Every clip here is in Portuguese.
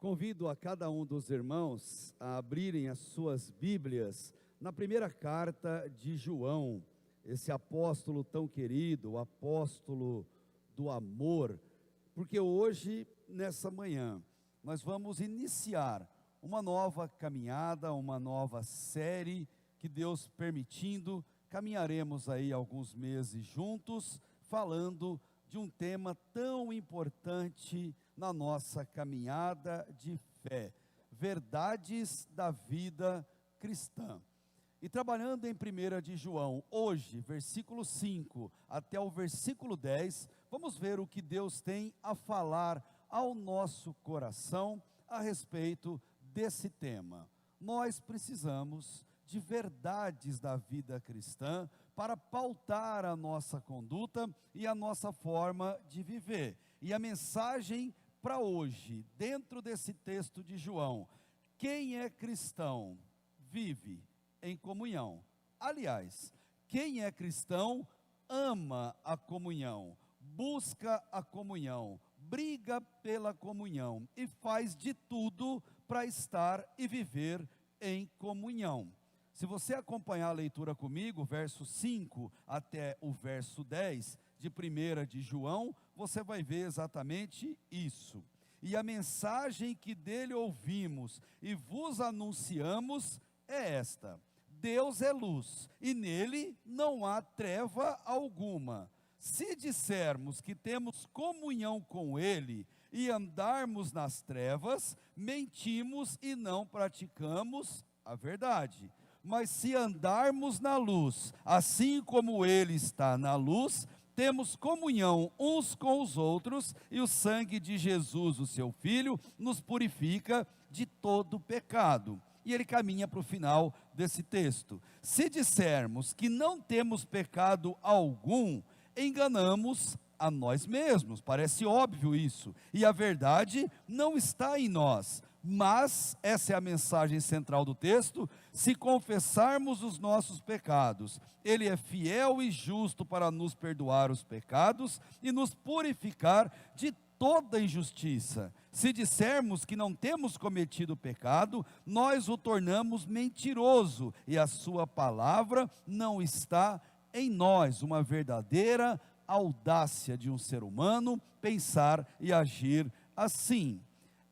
Convido a cada um dos irmãos a abrirem as suas Bíblias na primeira carta de João, esse apóstolo tão querido, o apóstolo do amor, porque hoje, nessa manhã, nós vamos iniciar uma nova caminhada, uma nova série, que Deus permitindo, caminharemos aí alguns meses juntos, falando de um tema tão importante na nossa caminhada de fé, verdades da vida cristã. E trabalhando em 1 de João, hoje, versículo 5 até o versículo 10, vamos ver o que Deus tem a falar ao nosso coração a respeito desse tema. Nós precisamos de verdades da vida cristã para pautar a nossa conduta e a nossa forma de viver. E a mensagem para hoje, dentro desse texto de João: quem é cristão vive em comunhão. Aliás, quem é cristão ama a comunhão, busca a comunhão, briga pela comunhão e faz de tudo para estar e viver em comunhão. Se você acompanhar a leitura comigo, verso 5 até o verso 10 de 1 de João, você vai ver exatamente isso. E a mensagem que dele ouvimos e vos anunciamos é esta: Deus é luz, e nele não há treva alguma. Se dissermos que temos comunhão com ele e andarmos nas trevas, mentimos e não praticamos a verdade. Mas se andarmos na luz, assim como ele está na luz, temos comunhão uns com os outros, e o sangue de Jesus, o seu Filho, nos purifica de todo pecado. E ele caminha para o final desse texto. Se dissermos que não temos pecado algum, enganamos a nós mesmos. Parece óbvio isso. E a verdade não está em nós. Mas, essa é a mensagem central do texto: se confessarmos os nossos pecados, ele é fiel e justo para nos perdoar os pecados e nos purificar de toda injustiça. Se dissermos que não temos cometido pecado, nós o tornamos mentiroso, e a sua palavra não está em nós. Uma verdadeira audácia de um ser humano pensar e agir assim.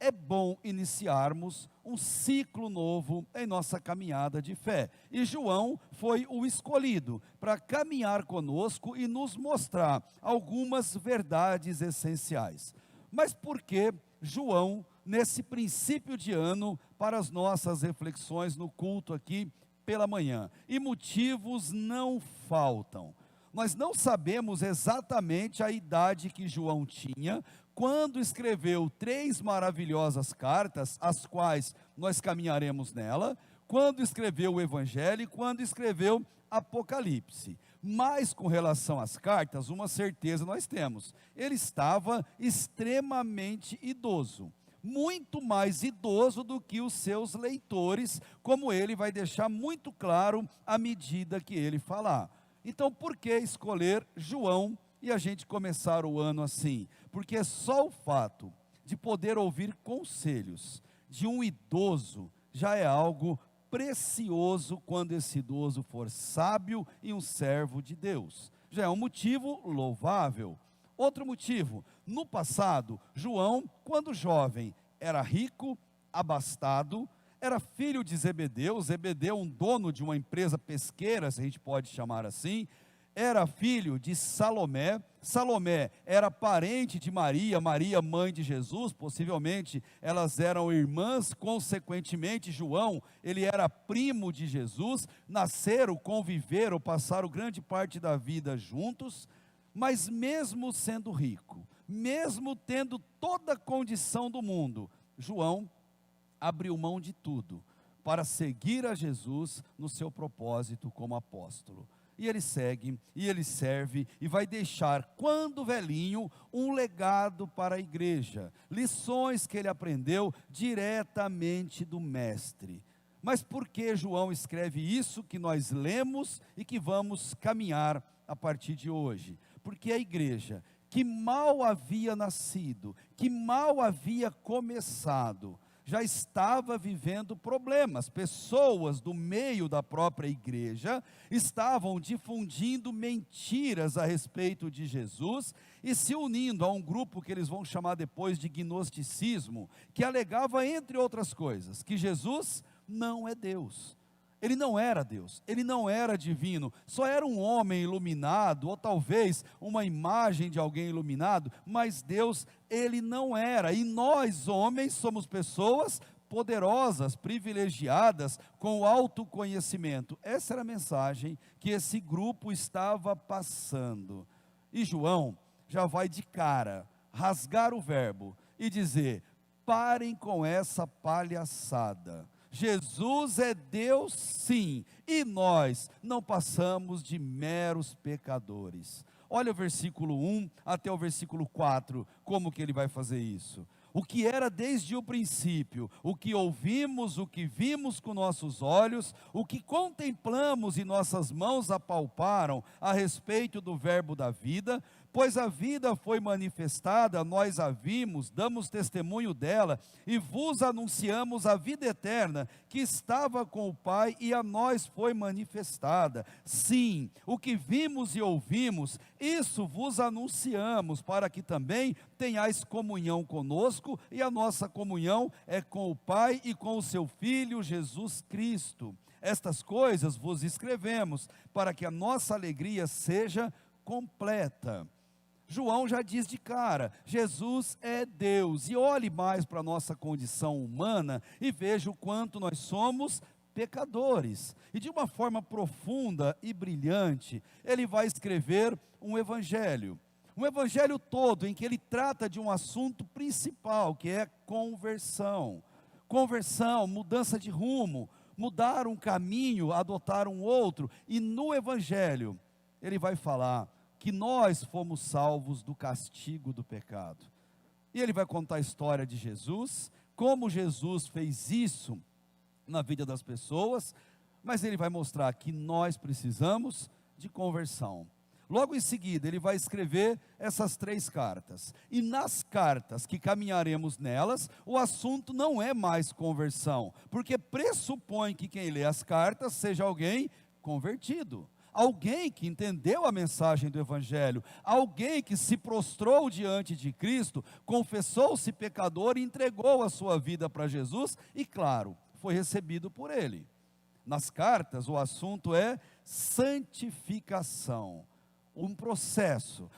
É bom iniciarmos um ciclo novo em nossa caminhada de fé. E João foi o escolhido para caminhar conosco e nos mostrar algumas verdades essenciais. Mas por que João, nesse princípio de ano, para as nossas reflexões no culto aqui pela manhã? E motivos não faltam. Nós não sabemos exatamente a idade que João tinha quando escreveu 3 maravilhosas cartas, as quais nós caminharemos nela, quando escreveu o Evangelho e quando escreveu Apocalipse. Mas com relação às cartas, uma certeza nós temos: ele estava extremamente idoso, muito mais idoso do que os seus leitores, como ele vai deixar muito claro à medida que ele falar. Então, por que escolher João e a gente começar o ano assim? Porque só o fato de poder ouvir conselhos de um idoso já é algo precioso, quando esse idoso for sábio e um servo de Deus. Já é um motivo louvável. Outro motivo: no passado, João, quando jovem, era rico, abastado, era filho de Zebedeu. Zebedeu, um dono de uma empresa pesqueira, se a gente pode chamar assim. Era filho de Salomé. Salomé era parente de Maria, Maria mãe de Jesus, possivelmente elas eram irmãs, consequentemente João, ele era primo de Jesus, nasceram, conviveram, passaram grande parte da vida juntos. Mas mesmo sendo rico, mesmo tendo toda a condição do mundo, João abriu mão de tudo para seguir a Jesus no seu propósito como apóstolo. E ele segue, e ele serve, e vai deixar, quando velhinho, um legado para a igreja, lições que ele aprendeu diretamente do mestre. Mas por que João escreve isso que nós lemos e que vamos caminhar a partir de hoje? Porque a igreja que mal havia nascido, que mal havia começado, já estava vivendo problemas. Pessoas do meio da própria igreja estavam difundindo mentiras a respeito de Jesus e se unindo a um grupo que eles vão chamar depois de gnosticismo, que alegava, entre outras coisas, que Jesus não é Deus. Ele não era Deus, ele não era divino, só era um homem iluminado, ou talvez uma imagem de alguém iluminado, mas Deus, ele não era. E nós, homens, somos pessoas poderosas, privilegiadas, com autoconhecimento. Essa era a mensagem que esse grupo estava passando. E João já vai de cara, rasgar o verbo e dizer: parem com essa palhaçada. Jesus é Deus sim, e nós não passamos de meros pecadores. Olha o versículo 1 até o versículo 4, como que ele vai fazer isso. O que era desde o princípio, o que ouvimos, o que vimos com nossos olhos, o que contemplamos e nossas mãos apalparam a respeito do verbo da vida, pois a vida foi manifestada, nós a vimos, damos testemunho dela, e vos anunciamos a vida eterna, que estava com o Pai, e a nós foi manifestada. Sim, o que vimos e ouvimos, isso vos anunciamos, para que também tenhais comunhão conosco, e a nossa comunhão é com o Pai e com o seu Filho Jesus Cristo. Estas coisas vos escrevemos, para que a nossa alegria seja completa. João já diz de cara, Jesus é Deus, e olhe mais para a nossa condição humana, e veja o quanto nós somos pecadores, e de uma forma profunda e brilhante, ele vai escrever um evangelho todo, em que ele trata de um assunto principal, que é conversão, mudança de rumo, mudar um caminho, adotar um outro, e no evangelho, ele vai falar que nós fomos salvos do castigo do pecado. E ele vai contar a história de Jesus, como Jesus fez isso na vida das pessoas, mas ele vai mostrar que nós precisamos de conversão. Logo em seguida, ele vai escrever essas 3 cartas. E nas cartas que caminharemos nelas, o assunto não é mais conversão, porque pressupõe que quem lê as cartas seja alguém convertido. Alguém que entendeu a mensagem do Evangelho, alguém que se prostrou diante de Cristo, confessou-se pecador e entregou a sua vida para Jesus e, claro, foi recebido por Ele. Nas cartas, o assunto é santificação, um processo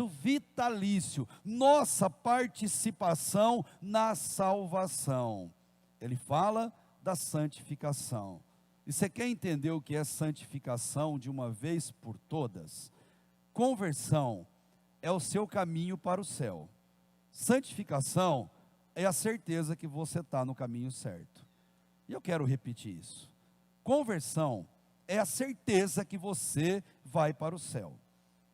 vitalício, nossa participação na salvação. Ele fala da santificação. E você quer entender o que é santificação de uma vez por todas? Conversão é o seu caminho para o céu. Santificação é a certeza que você está no caminho certo. E eu quero repetir isso. Conversão é a certeza que você vai para o céu.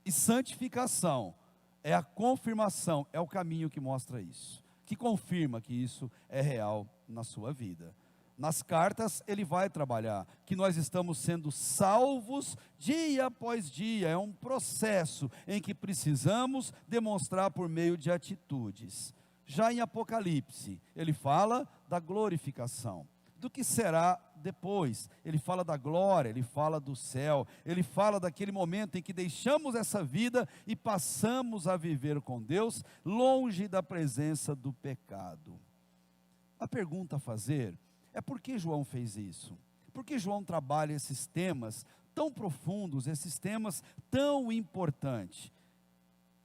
E santificação é a confirmação, é o caminho que mostra isso, que confirma que isso é real na sua vida. Nas cartas ele vai trabalhar que nós estamos sendo salvos dia após dia, é um processo em que precisamos demonstrar por meio de atitudes. Já em Apocalipse, ele fala da glorificação, do que será depois, ele fala da glória, ele fala do céu, ele fala daquele momento em que deixamos essa vida e passamos a viver com Deus, longe da presença do pecado. A pergunta a fazer é: por que João fez isso? Por que João trabalha esses temas tão profundos, esses temas tão importantes?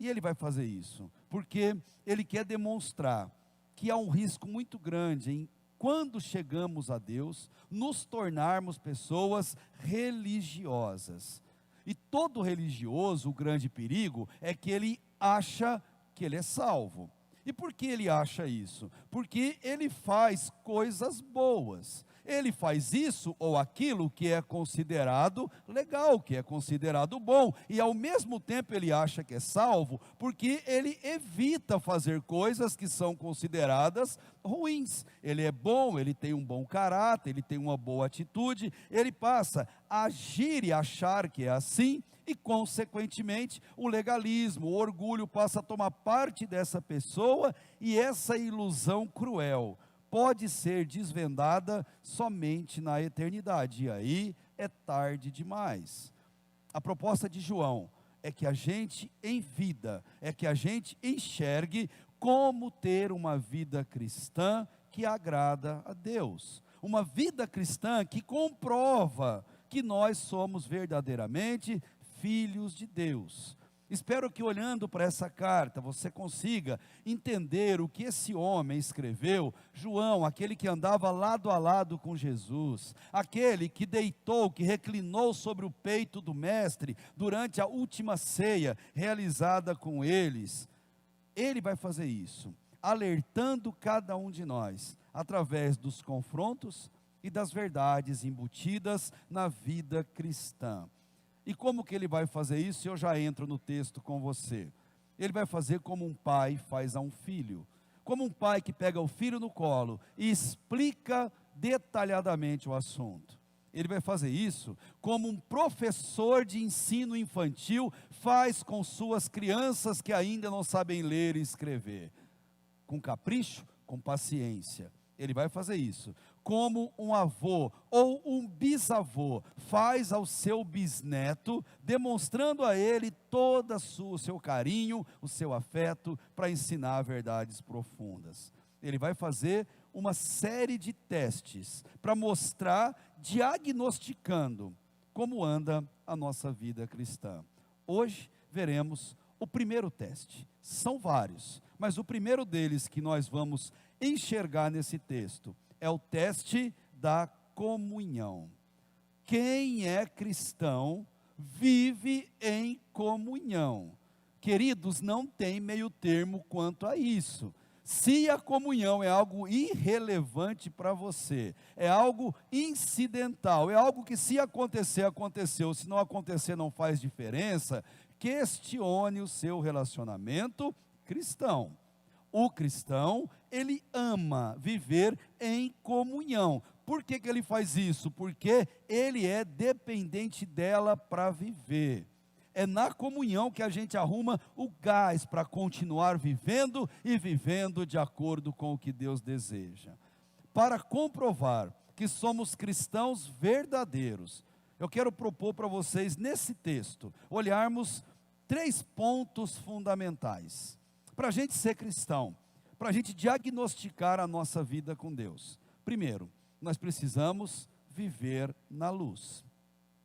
E ele vai fazer isso porque ele quer demonstrar que há um risco muito grande em, quando chegamos a Deus, nos tornarmos pessoas religiosas. E todo religioso, o grande perigo é que ele acha que ele é salvo. E por que ele acha isso? Porque ele faz coisas boas. Ele faz isso ou aquilo que é considerado legal, que é considerado bom. E ao mesmo tempo ele acha que é salvo, porque ele evita fazer coisas que são consideradas ruins. Ele é bom, ele tem um bom caráter, ele tem uma boa atitude. Ele passa a agir e achar que é assim, E, consequentemente, o legalismo, o orgulho passa a tomar parte dessa pessoa, e essa ilusão cruel pode ser desvendada somente na eternidade, e aí é tarde demais. A proposta de João é que a gente em vida, é que a gente enxergue como ter uma vida cristã que agrada a Deus. Uma vida cristã que comprova que nós somos verdadeiramente filhos de Deus. Espero que, olhando para essa carta, você consiga entender o que esse homem escreveu. João, aquele que andava lado a lado com Jesus, aquele que deitou, que reclinou sobre o peito do mestre durante a última ceia realizada com eles. Ele vai fazer isso, alertando cada um de nós, através dos confrontos e das verdades embutidas na vida cristã. E como que ele vai fazer isso? Eu já entro no texto com você. Ele vai fazer como um pai faz a um filho. Como um pai que pega o filho no colo e explica detalhadamente o assunto. Ele vai fazer isso como um professor de ensino infantil faz com suas crianças que ainda não sabem ler e escrever. Com capricho, com paciência. Ele vai fazer isso como um avô ou um bisavô faz ao seu bisneto, demonstrando a ele todo o seu carinho, o seu afeto, para ensinar verdades profundas. Ele vai fazer uma série de testes para mostrar, diagnosticando como anda a nossa vida cristã. Hoje veremos o primeiro teste. São vários, mas o primeiro deles que nós vamos enxergar nesse texto é o teste da comunhão. Quem é cristão vive em comunhão. Queridos, não tem meio termo quanto a isso. Se a comunhão é algo irrelevante para você, é algo incidental, é algo que se acontecer, aconteceu, se não acontecer não faz diferença, questione o seu relacionamento cristão. O cristão, ele ama viver em comunhão. Por que ele faz isso? Porque ele é dependente dela para viver. É na comunhão que a gente arruma o gás para continuar vivendo e vivendo de acordo com o que Deus deseja. Para comprovar que somos cristãos verdadeiros, eu quero propor para vocês nesse texto, olharmos 3 pontos fundamentais. Para a gente ser cristão, para a gente diagnosticar a nossa vida com Deus. Primeiro, nós precisamos viver na luz.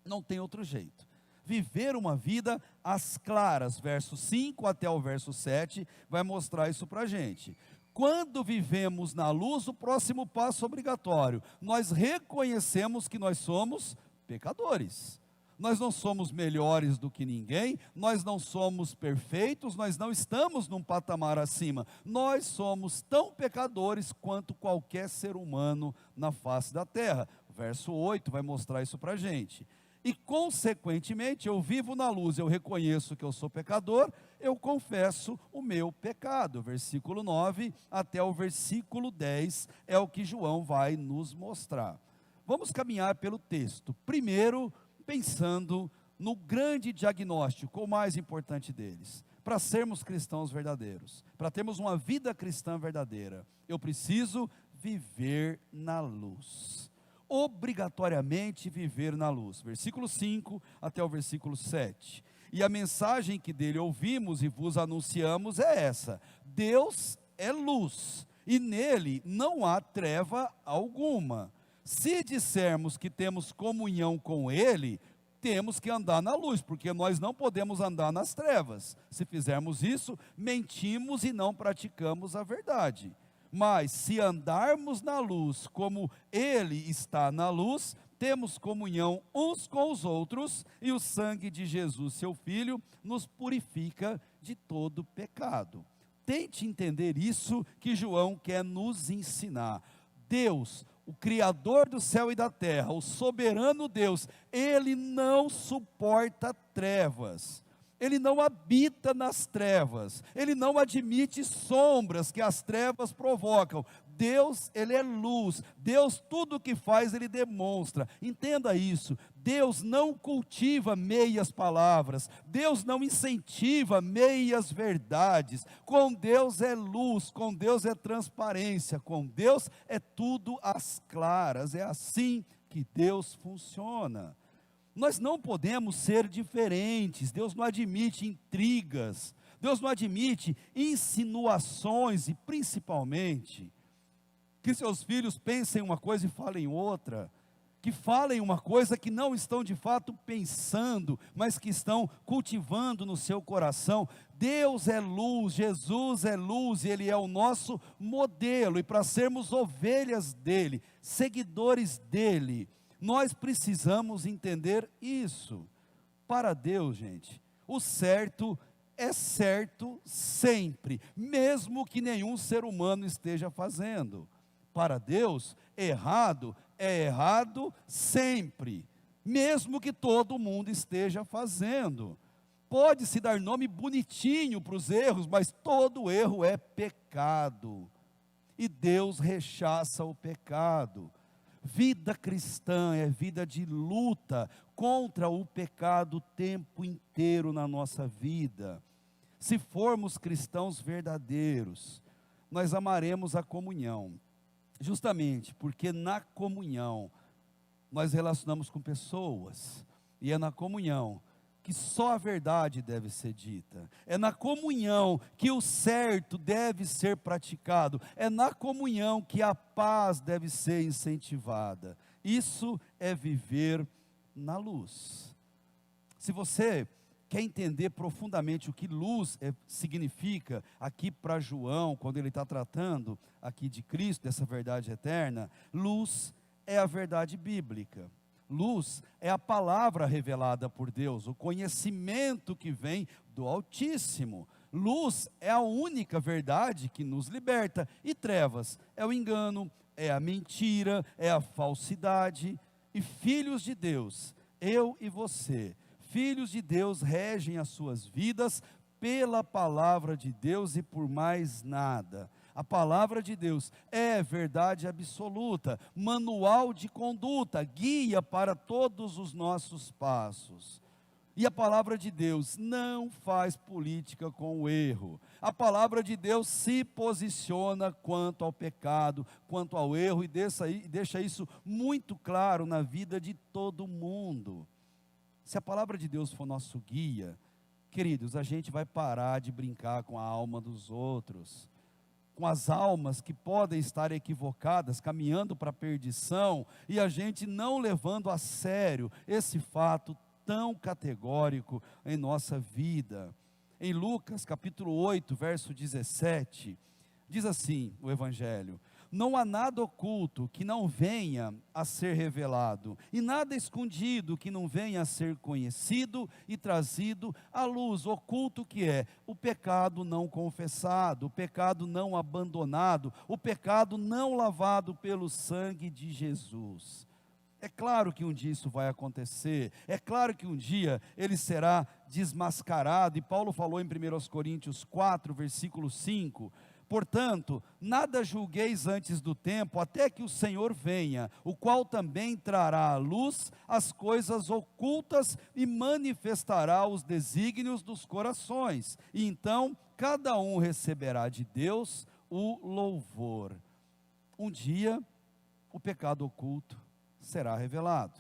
Não tem outro jeito. Viver uma vida às claras, verso 5 até o verso 7, vai mostrar isso para a gente. Quando vivemos na luz, o próximo passo obrigatório, nós reconhecemos que nós somos pecadores. Nós não somos melhores do que ninguém, nós não somos perfeitos, nós não estamos num patamar acima. Nós somos tão pecadores quanto qualquer ser humano na face da terra. O verso 8 vai mostrar isso para a gente. E, consequentemente, eu vivo na luz, eu reconheço que eu sou pecador, eu confesso o meu pecado. Versículo 9 até o versículo 10 é o que João vai nos mostrar. Vamos caminhar pelo texto. Primeiro, pensando no grande diagnóstico, o mais importante deles. Para sermos cristãos verdadeiros, para termos uma vida cristã verdadeira, eu preciso viver na luz. Obrigatoriamente viver na luz. Versículo 5 até o versículo 7. E a mensagem que dele ouvimos e vos anunciamos é essa: Deus é luz, e nele não há treva alguma. Se dissermos que temos comunhão com Ele, temos que andar na luz, porque nós não podemos andar nas trevas. Se fizermos isso, mentimos e não praticamos a verdade. Mas se andarmos na luz como Ele está na luz, temos comunhão uns com os outros, e o sangue de Jesus, seu Filho, nos purifica de todo pecado. Tente entender isso que João quer nos ensinar. Deus, o Criador do céu e da terra, o soberano Deus, Ele não suporta trevas. Ele não habita nas trevas, Ele não admite sombras que as trevas provocam. Deus, Ele é luz. Deus, tudo o que faz, Ele demonstra. Entenda isso. Deus não cultiva meias palavras. Deus não incentiva meias verdades. Com Deus é luz, com Deus é transparência, com Deus é tudo às claras. É assim que Deus funciona. Nós não podemos ser diferentes. Deus não admite intrigas. Deus não admite insinuações e, principalmente, que seus filhos pensem uma coisa e falem outra, que falem uma coisa que não estão de fato pensando, mas que estão cultivando no seu coração. Deus é luz, Jesus é luz, e Ele é o nosso modelo, e para sermos ovelhas dEle, seguidores dEle, nós precisamos entender isso. Para Deus, gente, o certo é certo sempre, mesmo que nenhum ser humano esteja fazendo. Para Deus, errado é errado sempre, mesmo que todo mundo esteja fazendo. Pode-se dar nome bonitinho para os erros, mas todo erro é pecado, e Deus rechaça o pecado. Vida cristã é vida de luta contra o pecado o tempo inteiro na nossa vida. Se formos cristãos verdadeiros, nós amaremos a comunhão. Justamente porque na comunhão nós relacionamos com pessoas, e é na comunhão que só a verdade deve ser dita, é na comunhão que o certo deve ser praticado, é na comunhão que a paz deve ser incentivada. Isso é viver na luz. Se você quer entender profundamente o que luz significa aqui para João, quando ele está tratando aqui de Cristo, dessa verdade eterna, luz é a verdade bíblica. Luz é a palavra revelada por Deus, o conhecimento que vem do Altíssimo. Luz é a única verdade que nos liberta, e trevas é o engano, é a mentira, é a falsidade. E filhos de Deus, eu e você, filhos de Deus, regem as suas vidas pela palavra de Deus e por mais nada. A palavra de Deus é verdade absoluta, manual de conduta, guia para todos os nossos passos. E a palavra de Deus não faz política com o erro. A palavra de Deus se posiciona quanto ao pecado, quanto ao erro, e deixa isso muito claro na vida de todo mundo. Se a palavra de Deus for nosso guia, queridos, a gente vai parar de brincar com a alma dos outros, com as almas que podem estar equivocadas, caminhando para a perdição, e a gente não levando a sério esse fato tão categórico em nossa vida. Em Lucas capítulo 8, verso 17, diz assim o Evangelho: não há nada oculto que não venha a ser revelado, e nada escondido que não venha a ser conhecido e trazido à luz. Oculto que é o pecado não confessado, o pecado não abandonado, o pecado não lavado pelo sangue de Jesus. É claro que um dia isso vai acontecer, é claro que um dia ele será desmascarado, e Paulo falou em 1 Coríntios 4, versículo 5, portanto, nada julgueis antes do tempo, até que o Senhor venha, o qual também trará à luz as coisas ocultas e manifestará os desígnios dos corações, e então cada um receberá de Deus o louvor. Um dia, o pecado oculto será revelado.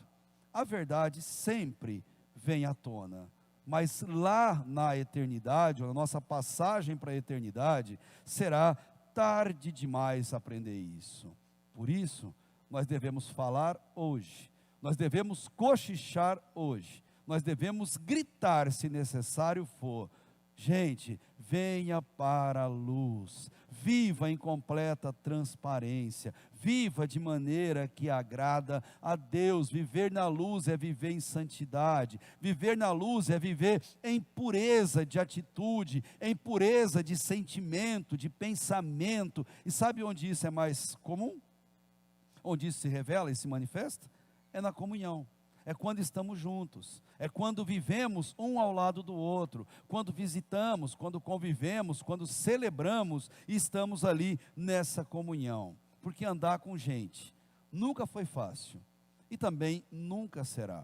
A verdade sempre vem à tona, mas lá na eternidade, ou na nossa passagem para a eternidade, será tarde demais aprender isso. Por isso, nós devemos falar hoje, nós devemos cochichar hoje, nós devemos gritar se necessário for: gente, venha para a luz, viva em completa transparência, viva de maneira que agrada a Deus. Viver na luz é viver em santidade, viver na luz é viver em pureza de atitude, em pureza de sentimento, de pensamento. E sabe onde isso é mais comum? Onde isso se revela e se manifesta? É na comunhão. é quando estamos juntos, é quando vivemos um ao lado do outro, quando visitamos, quando convivemos, quando celebramos e estamos ali nessa comunhão. Porque andar com gente nunca foi fácil e também nunca será.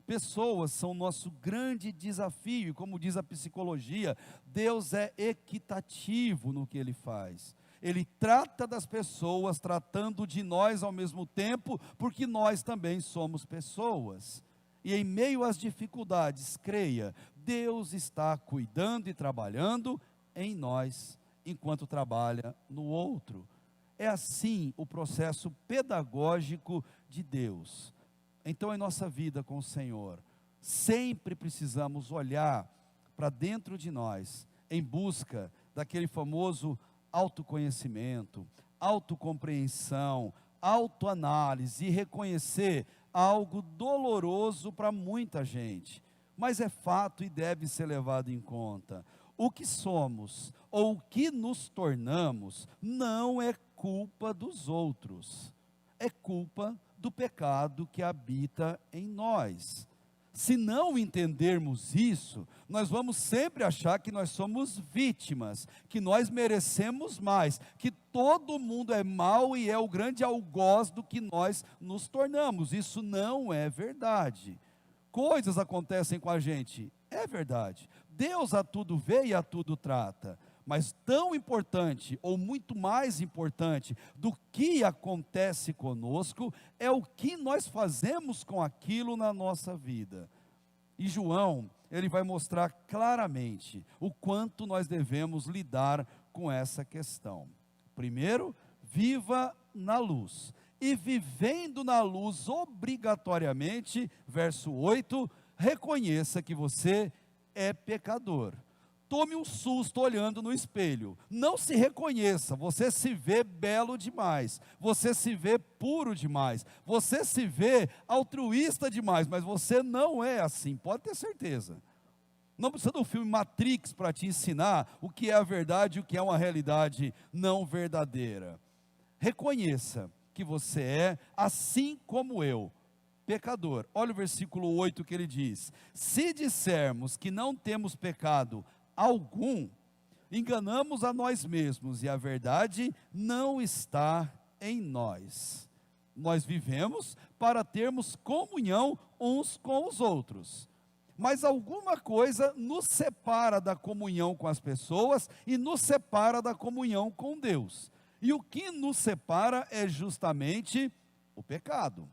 Pessoas são nosso grande desafio, e como diz a psicologia, Deus é equitativo no que Ele faz. Ele trata das pessoas, tratando de nós ao mesmo tempo, porque nós também somos pessoas. E em meio às dificuldades, creia, Deus está cuidando e trabalhando em nós, enquanto trabalha no outro. É assim o processo pedagógico de Deus. Então, em nossa vida com o Senhor, sempre precisamos olhar para dentro de nós, em busca daquele famoso autoconhecimento, autocompreensão, autoanálise, e reconhecer algo doloroso para muita gente, mas é fato e deve ser levado em conta. O que somos ou o que nos tornamos não é culpa dos outros, é culpa do pecado que habita em nós. Se não entendermos isso, nós vamos sempre achar que nós somos vítimas, que nós merecemos mais, que todo mundo é mau e é o grande algoz do que nós nos tornamos. Isso não é verdade. Coisas acontecem com a gente, é verdade. Deus a tudo vê e a tudo trata. Mas tão importante, ou muito mais importante, do que acontece conosco, é o que nós fazemos com aquilo na nossa vida. E João, ele vai mostrar claramente o quanto nós devemos lidar com essa questão. Primeiro, viva na luz. E vivendo na luz, obrigatoriamente, verso 8, reconheça que você é pecador. Tome um susto olhando no espelho, não se reconheça, você se vê belo demais, você se vê puro demais, você se vê altruísta demais, mas você não é assim, pode ter certeza. Não precisa do filme Matrix para te ensinar o que é a verdade e o que é uma realidade não verdadeira. Reconheça que você é, assim como eu, pecador. Olha o versículo 8 que ele diz: se dissermos que não temos pecado algum, enganamos a nós mesmos e a verdade não está em nós. Nós vivemos para termos comunhão uns com os outros, mas alguma coisa nos separa da comunhão com as pessoas e nos separa da comunhão com Deus. E o que nos separa é justamente o pecado.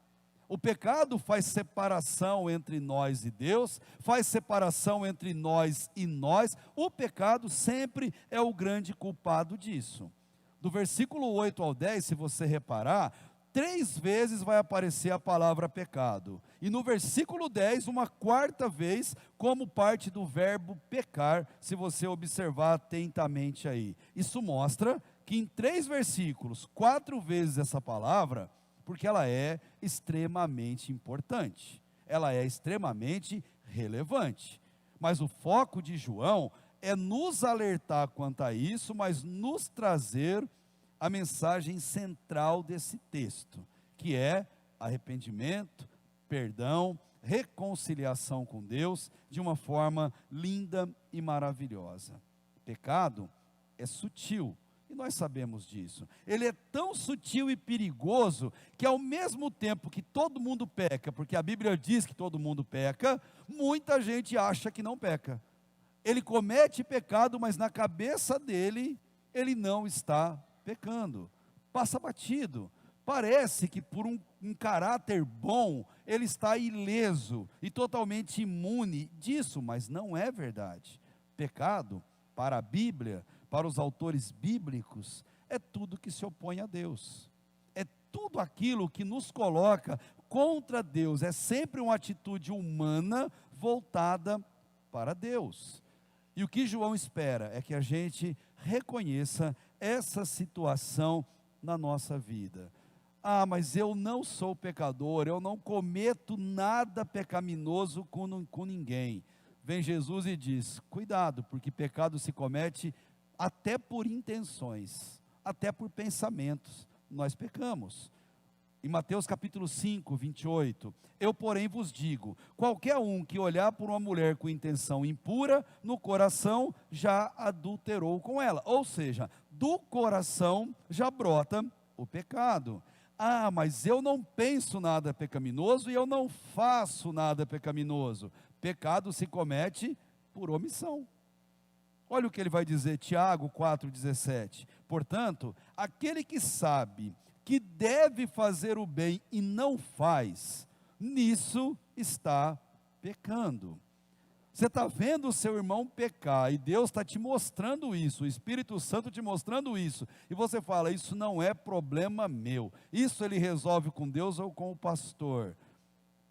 O pecado faz separação entre nós e Deus, faz separação entre nós e nós. O pecado sempre é o grande culpado disso. Do versículo 8 ao 10, se você reparar, 3 vezes vai aparecer a palavra pecado. E no versículo 10, uma 4ª vez, como parte do verbo pecar, se você observar atentamente aí. Isso mostra que em 3 versículos, 4 vezes essa palavra, porque ela é extremamente importante, ela é extremamente relevante. Mas o foco de João é nos alertar quanto a isso, mas nos trazer a mensagem central desse texto, que é arrependimento, perdão, reconciliação com Deus, de uma forma linda e maravilhosa. Pecado é sutil, e nós sabemos disso. Ele é tão sutil e perigoso, que ao mesmo tempo que todo mundo peca, porque a Bíblia diz que todo mundo peca, muita gente acha que não peca. Ele comete pecado, mas na cabeça dele, ele não está pecando. Passa batido. Parece que por um caráter bom, ele está ileso e totalmente imune disso, mas não é verdade. Pecado, para a Bíblia, para os autores bíblicos, é tudo que se opõe a Deus. É tudo aquilo que nos coloca contra Deus. É sempre uma atitude humana voltada para Deus. E o que João espera é que a gente reconheça essa situação na nossa vida. Ah, mas eu não sou pecador, eu não cometo nada pecaminoso com ninguém. Vem Jesus e diz: cuidado, porque pecado se comete até por intenções, até por pensamentos, nós pecamos. Em Mateus capítulo 5, 28, eu porém vos digo, qualquer um que olhar por uma mulher com intenção impura, no coração já adulterou com ela. Ou seja, do coração já brota o pecado. Ah, mas eu não penso nada pecaminoso e eu não faço nada pecaminoso. Pecado se comete por omissão. Olha o que ele vai dizer, Tiago 4,17. Portanto, aquele que sabe que deve fazer o bem e não faz, nisso está pecando. Você está vendo o seu irmão pecar, e Deus está te mostrando isso, o Espírito Santo te mostrando isso, e você fala, isso não é problema meu, isso ele resolve com Deus ou com o pastor.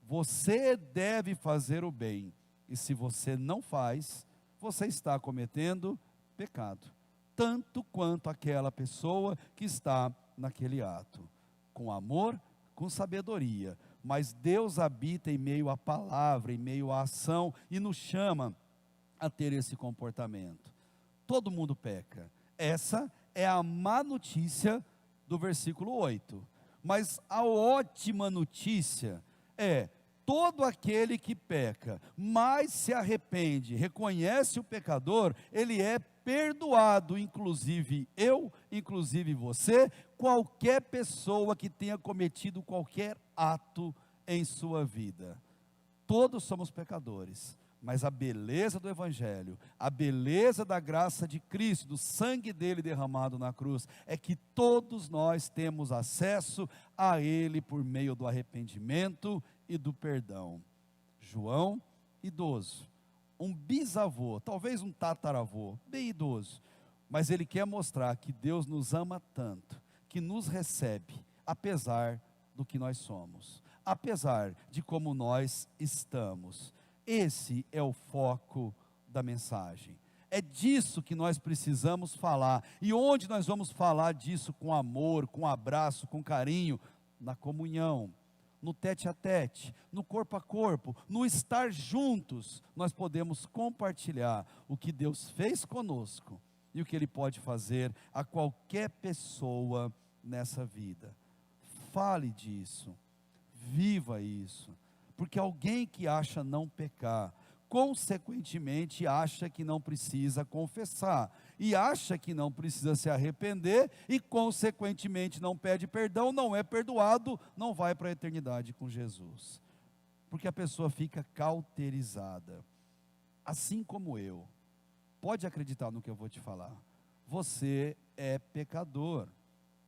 Você deve fazer o bem, e se você não faz, você está cometendo pecado, tanto quanto aquela pessoa que está naquele ato, com amor, com sabedoria, mas Deus habita em meio à palavra, em meio à ação, e nos chama a ter esse comportamento. Todo mundo peca, essa é a má notícia do versículo 8, mas a ótima notícia é, todo aquele que peca, mas se arrepende, reconhece o pecador, ele é perdoado, inclusive eu, inclusive você, qualquer pessoa que tenha cometido qualquer ato em sua vida. Todos somos pecadores, mas a beleza do Evangelho, a beleza da graça de Cristo, do sangue dele derramado na cruz, é que todos nós temos acesso a ele por meio do arrependimento e do perdão. João, idoso, um bisavô, talvez um tataravô, bem idoso, mas ele quer mostrar que Deus nos ama tanto, que nos recebe, apesar do que nós somos, apesar de como nós estamos. Esse é o foco da mensagem. É disso que nós precisamos falar. E onde nós vamos falar disso com amor, com abraço, com carinho? Na comunhão, no tete a tete, no corpo a corpo, no estar juntos, nós podemos compartilhar o que Deus fez conosco e o que Ele pode fazer a qualquer pessoa nessa vida. Fale disso, viva isso, porque alguém que acha não pecar, consequentemente acha que não precisa confessar, e acha que não precisa se arrepender, e consequentemente não pede perdão, não é perdoado, não vai para a eternidade com Jesus, porque a pessoa fica cauterizada, assim como eu. Pode acreditar no que eu vou te falar, você é pecador,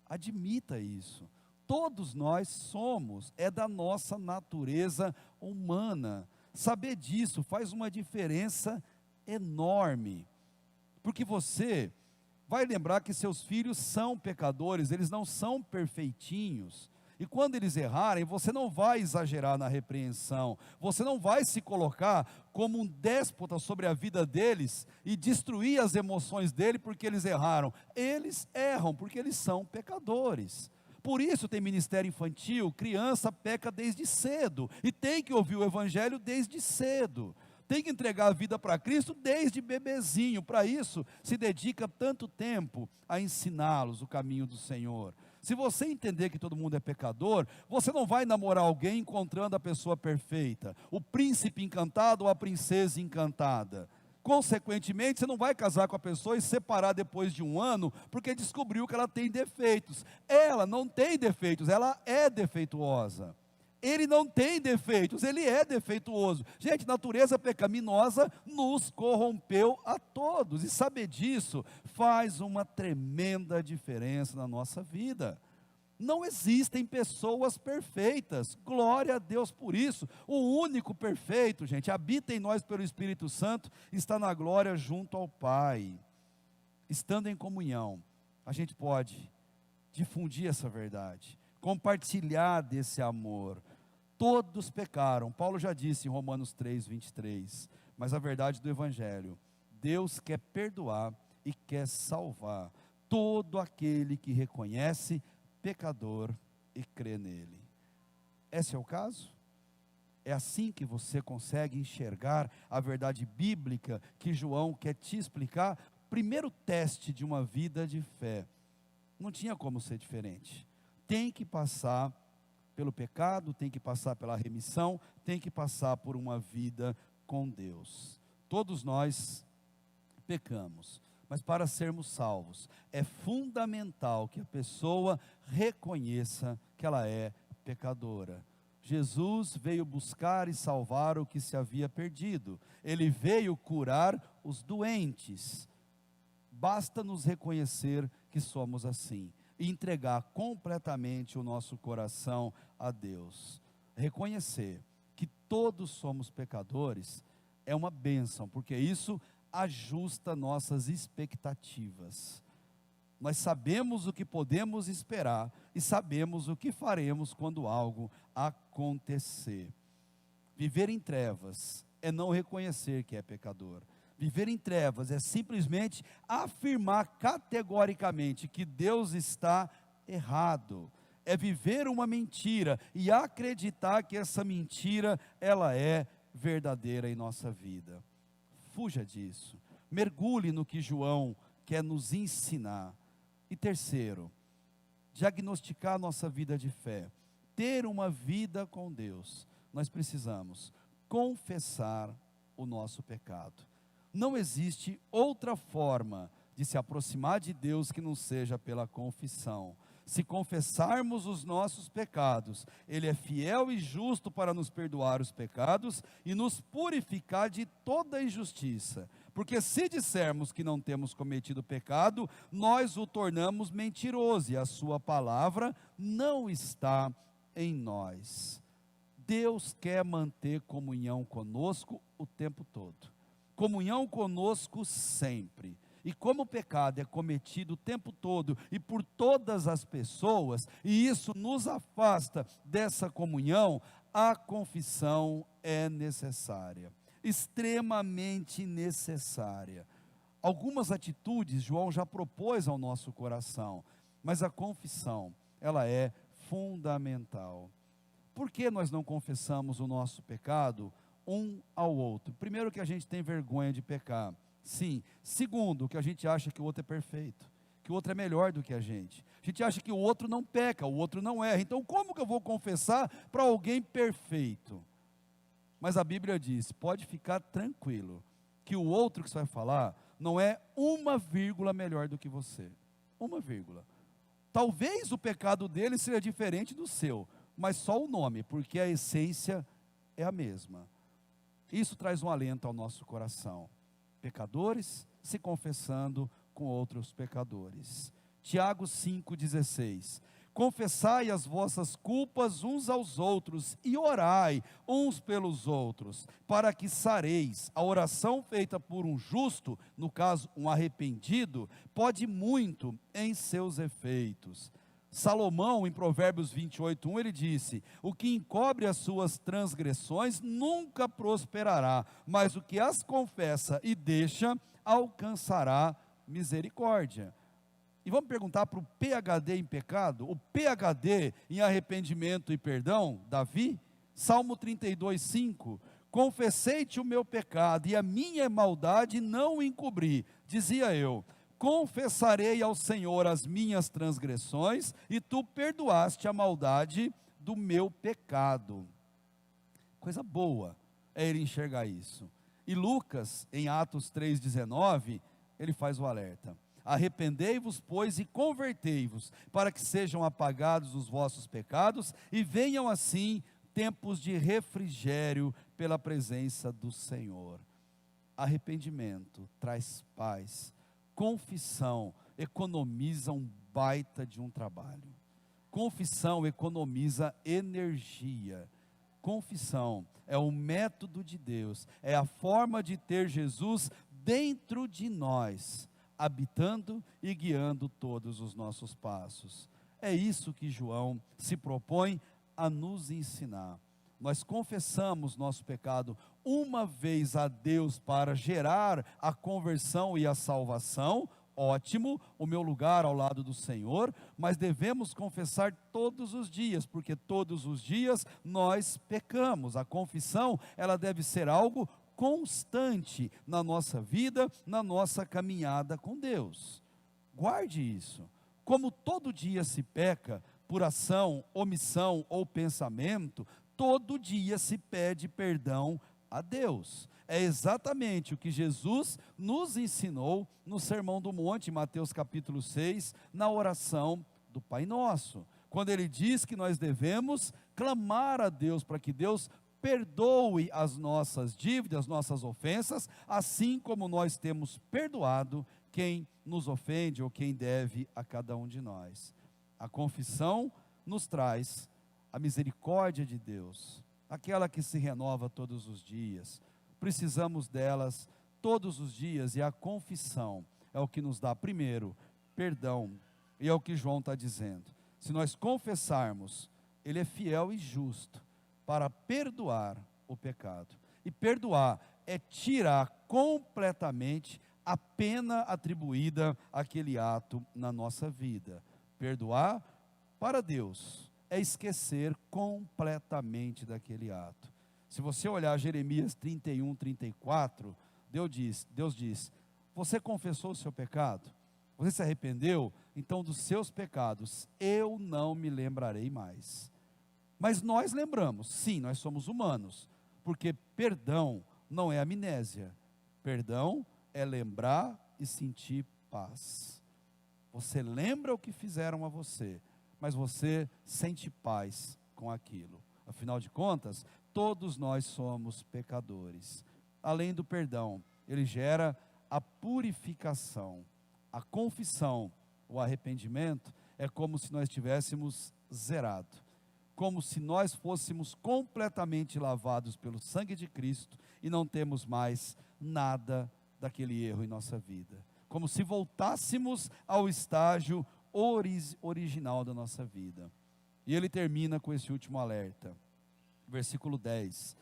admita isso, todos nós somos, é da nossa natureza humana. Saber disso faz uma diferença enorme, porque você vai lembrar que seus filhos são pecadores, eles não são perfeitinhos, e quando eles errarem, você não vai exagerar na repreensão, você não vai se colocar como um déspota sobre a vida deles, e destruir as emoções dele porque eles erraram. Eles erram porque eles são pecadores. Por isso tem ministério infantil, criança peca desde cedo, e tem que ouvir o Evangelho desde cedo, tem que entregar a vida para Cristo desde bebezinho. Para isso se dedica tanto tempo a ensiná-los o caminho do Senhor. Se você entender que todo mundo é pecador, você não vai namorar alguém encontrando a pessoa perfeita, o príncipe encantado ou a princesa encantada. Consequentemente, você não vai casar com a pessoa e separar depois de um ano, porque descobriu que ela tem defeitos. Ela não tem defeitos, ela é defeituosa. Ele não tem defeitos, ele é defeituoso. Gente, natureza pecaminosa nos corrompeu a todos, e saber disso faz uma tremenda diferença na nossa vida. Não existem pessoas perfeitas, glória a Deus por isso. O único perfeito, gente, habita em nós pelo Espírito Santo, está na glória junto ao Pai. Estando em comunhão, a gente pode difundir essa verdade, compartilhar desse amor. Todos pecaram, Paulo já disse em Romanos 3, 23, mas a verdade do Evangelho, Deus quer perdoar e quer salvar todo aquele que reconhece pecador e crê nele. Esse é o caso? É assim que você consegue enxergar a verdade bíblica que João quer te explicar? Primeiro teste de uma vida de fé, não tinha como ser diferente, tem que passar pelo pecado, tem que passar pela remissão, tem que passar por uma vida com Deus. Todos nós pecamos, mas para sermos salvos, é fundamental que a pessoa reconheça que ela é pecadora. Jesus veio buscar e salvar o que se havia perdido. Ele veio curar os doentes. Basta nos reconhecer que somos assim e entregar completamente o nosso coração a Deus. Reconhecer que todos somos pecadores é uma bênção, porque isso ajusta nossas expectativas. Nós sabemos o que podemos esperar e sabemos o que faremos quando algo acontecer. Viver em trevas é não reconhecer que é pecador. Viver em trevas é simplesmente afirmar categoricamente que Deus está errado. É viver uma mentira e acreditar que essa mentira ela é verdadeira em nossa vida. Fuja disso. Mergulhe no que João quer nos ensinar. E terceiro, diagnosticar nossa vida de fé. Ter uma vida com Deus. Nós precisamos confessar o nosso pecado. Não existe outra forma de se aproximar de Deus que não seja pela confissão. Se confessarmos os nossos pecados, Ele é fiel e justo para nos perdoar os pecados e nos purificar de toda injustiça. Porque se dissermos que não temos cometido pecado, nós o tornamos mentiroso e a sua palavra não está em nós. Deus quer manter comunhão conosco o tempo todo. Comunhão conosco sempre. E como o pecado é cometido o tempo todo e por todas as pessoas, e isso nos afasta dessa comunhão, a confissão é necessária, extremamente necessária. Algumas atitudes João já propôs ao nosso coração, mas a confissão, ela é fundamental. Por que nós não confessamos o nosso pecado um ao outro? Primeiro, que a gente tem vergonha de pecar. Sim. Segundo, que a gente acha que o outro é perfeito, que o outro é melhor do que a gente. A gente acha que o outro não peca, o outro não erra. Então, como que eu vou confessar para alguém perfeito? Mas a Bíblia diz, pode ficar tranquilo, que o outro que você vai falar não é uma vírgula melhor do que você. Uma vírgula. Talvez o pecado dele seja diferente do seu, mas só o nome, porque a essência é a mesma. Isso traz um alento ao nosso coração. Pecadores se confessando com outros pecadores. Tiago 5,16. Confessai as vossas culpas uns aos outros e orai uns pelos outros, para que sareis. A oração feita por um justo, no caso um arrependido, pode muito em seus efeitos. Salomão, em Provérbios 28:1, ele disse: o que encobre as suas transgressões nunca prosperará, mas o que as confessa e deixa, alcançará misericórdia. E vamos perguntar para o PhD em pecado, o PhD em arrependimento e perdão, Davi? Salmo 32:5, confessei-te o meu pecado e a minha maldade não encobri, dizia eu. Confessarei ao Senhor as minhas transgressões, e tu perdoaste a maldade do meu pecado. Coisa boa é ele enxergar isso. E Lucas, em Atos 3,19, ele faz o alerta. Arrependei-vos, pois, e convertei-vos, para que sejam apagados os vossos pecados, e venham assim tempos de refrigério pela presença do Senhor. Arrependimento traz paz. Confissão economiza um baita de um trabalho. Confissão economiza energia. Confissão é o método de Deus, é a forma de ter Jesus dentro de nós, habitando e guiando todos os nossos passos. É isso que João se propõe a nos ensinar. Nós confessamos nosso pecado uma vez a Deus para gerar a conversão e a salvação, ótimo, o meu lugar ao lado do Senhor, mas devemos confessar todos os dias, porque todos os dias nós pecamos. A confissão, ela deve ser algo constante na nossa vida, na nossa caminhada com Deus. Guarde isso. Como todo dia se peca, por ação, omissão ou pensamento, todo dia se pede perdão a Deus. É exatamente o que Jesus nos ensinou no Sermão do Monte, Mateus capítulo 6, na oração do Pai Nosso, quando ele diz que nós devemos clamar a Deus para que Deus perdoe as nossas dívidas, as nossas ofensas, assim como nós temos perdoado quem nos ofende ou quem deve a cada um de nós. A confissão nos traz a misericórdia de Deus, aquela que se renova todos os dias. Precisamos delas todos os dias, e a confissão é o que nos dá, primeiro, perdão, e é o que João está dizendo. Se nós confessarmos, Ele é fiel e justo para perdoar o pecado. E perdoar é tirar completamente a pena atribuída àquele ato na nossa vida. Perdoar para Deus é esquecer completamente daquele ato. Se você olhar Jeremias 31, 34, Deus diz: você confessou o seu pecado? Você se arrependeu? Então dos seus pecados eu não me lembrarei mais. Mas nós lembramos, sim, nós somos humanos, porque perdão não é amnésia. Perdão é lembrar e sentir paz. Você lembra o que fizeram a você, mas você sente paz com aquilo. Afinal de contas, todos nós somos pecadores. Além do perdão, ele gera a purificação. A confissão, o arrependimento, é como se nós tivéssemos zerado, como se nós fôssemos completamente lavados pelo sangue de Cristo e não temos mais nada daquele erro em nossa vida, como se voltássemos ao estágio original da nossa vida. E ele termina com esse último alerta, versículo 10: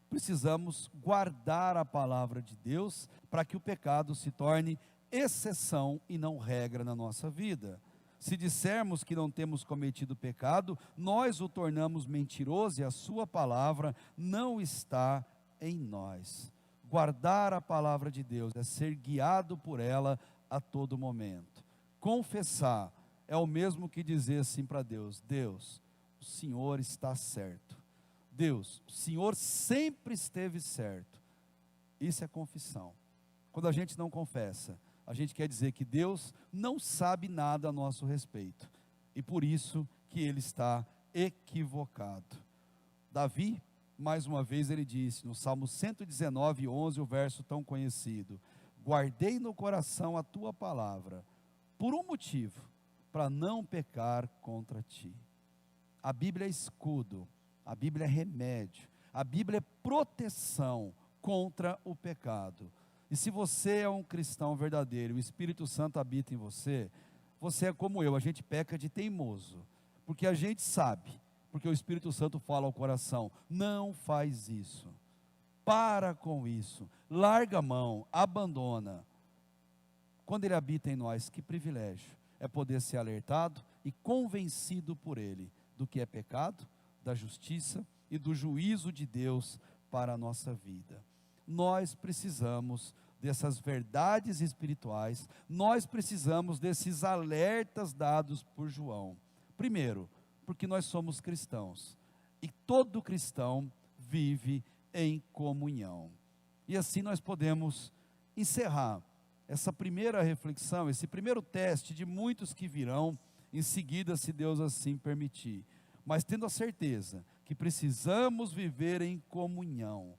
precisamos guardar a palavra de Deus para que o pecado se torne exceção e não regra na nossa vida. Se dissermos que não temos cometido pecado, nós o tornamos mentiroso e a sua palavra não está em nós. Guardar a palavra de Deus é ser guiado por ela a todo momento. Confessar é o mesmo que dizer assim para Deus: Deus, o Senhor está certo. Deus, o Senhor sempre esteve certo. Isso é confissão. Quando a gente não confessa, a gente quer dizer que Deus não sabe nada a nosso respeito, e por isso que ele está equivocado. Davi, mais uma vez ele disse, no Salmo 119, 11, o verso tão conhecido: guardei no coração a tua palavra, por um motivo, para não pecar contra ti. A Bíblia é escudo, a Bíblia é remédio, a Bíblia é proteção contra o pecado. E se você é um cristão verdadeiro, o Espírito Santo habita em você, você é como eu, a gente peca de teimoso, porque a gente sabe, porque o Espírito Santo fala ao coração: não faz isso, para com isso, larga a mão, abandona. Quando ele habita em nós, que privilégio é poder ser alertado e convencido por ele do que é pecado, da justiça e do juízo de Deus para a nossa vida. Nós precisamos dessas verdades espirituais, nós precisamos desses alertas dados por João. Primeiro, porque nós somos cristãos, e todo cristão vive em comunhão. E assim nós podemos encerrar essa primeira reflexão, esse primeiro teste de muitos que virão em seguida, se Deus assim permitir. Mas tendo a certeza que precisamos viver em comunhão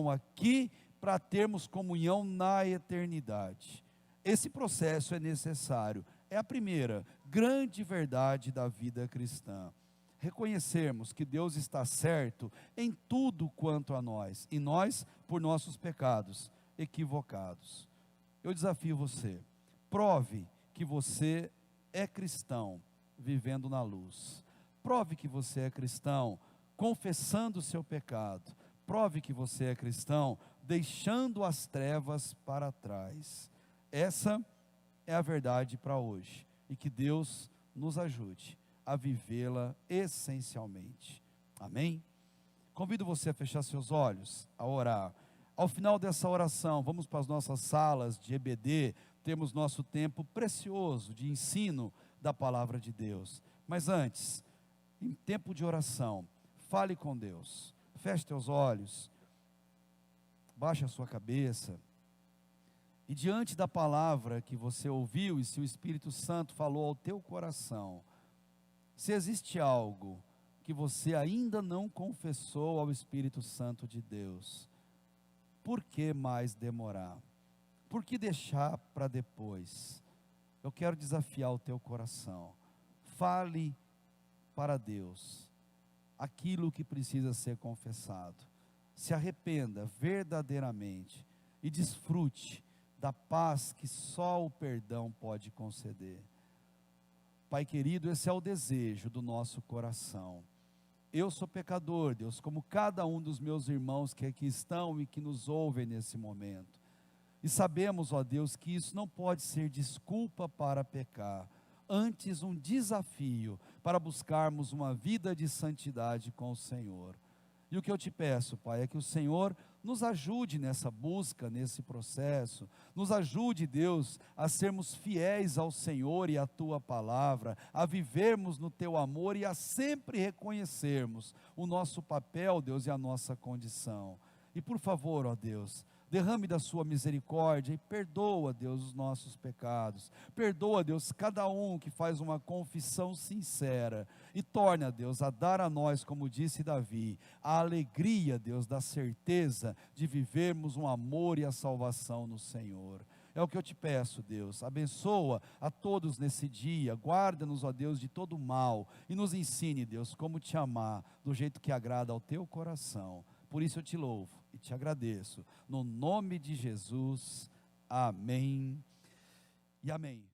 aqui, para termos comunhão na eternidade. Esse processo é necessário, é a primeira grande verdade da vida cristã. Reconhecermos que Deus está certo em tudo quanto a nós, e nós, por nossos pecados, equivocados. Eu desafio você, prove que você é cristão vivendo na luz. Prove que você é cristão confessando o seu pecado. Prove que você é cristão deixando as trevas para trás. Essa é a verdade para hoje, e que Deus nos ajude a vivê-la essencialmente. Amém? Convido você a fechar seus olhos, a orar. Ao final dessa oração, vamos para as nossas salas de EBD, temos nosso tempo precioso de ensino da palavra de Deus. Mas antes, em tempo de oração, fale com Deus, feche teus olhos, baixe a sua cabeça, e diante da palavra que você ouviu, e se o Espírito Santo falou ao teu coração, se existe algo que você ainda não confessou ao Espírito Santo de Deus, por que mais demorar? Por que deixar para depois? Eu quero desafiar o teu coração. Fale para Deus aquilo que precisa ser confessado. Se arrependa verdadeiramente e desfrute da paz que só o perdão pode conceder. Pai querido, esse é o desejo do nosso coração. Eu sou pecador, Deus, como cada um dos meus irmãos que aqui estão e que nos ouvem nesse momento. E sabemos, ó Deus, que isso não pode ser desculpa para pecar, antes um desafio para buscarmos uma vida de santidade com o Senhor. E o que eu te peço, Pai, é que o Senhor nos ajude nessa busca, nesse processo, nos ajude, Deus, a sermos fiéis ao Senhor e à Tua palavra, a vivermos no Teu amor e a sempre reconhecermos o nosso papel, Deus, e a nossa condição. E por favor, ó Deus, derrame da sua misericórdia e perdoa, Deus, os nossos pecados. Perdoa, Deus, cada um que faz uma confissão sincera. E torna, Deus, a dar a nós, como disse Davi, a alegria, Deus, da certeza de vivermos um amor e a salvação no Senhor. É o que eu te peço, Deus. Abençoa a todos nesse dia. Guarda-nos, ó Deus, de todo mal. E nos ensine, Deus, como te amar, do jeito que agrada ao teu coração. Por isso eu te louvo e te agradeço. No nome de Jesus, amém e amém.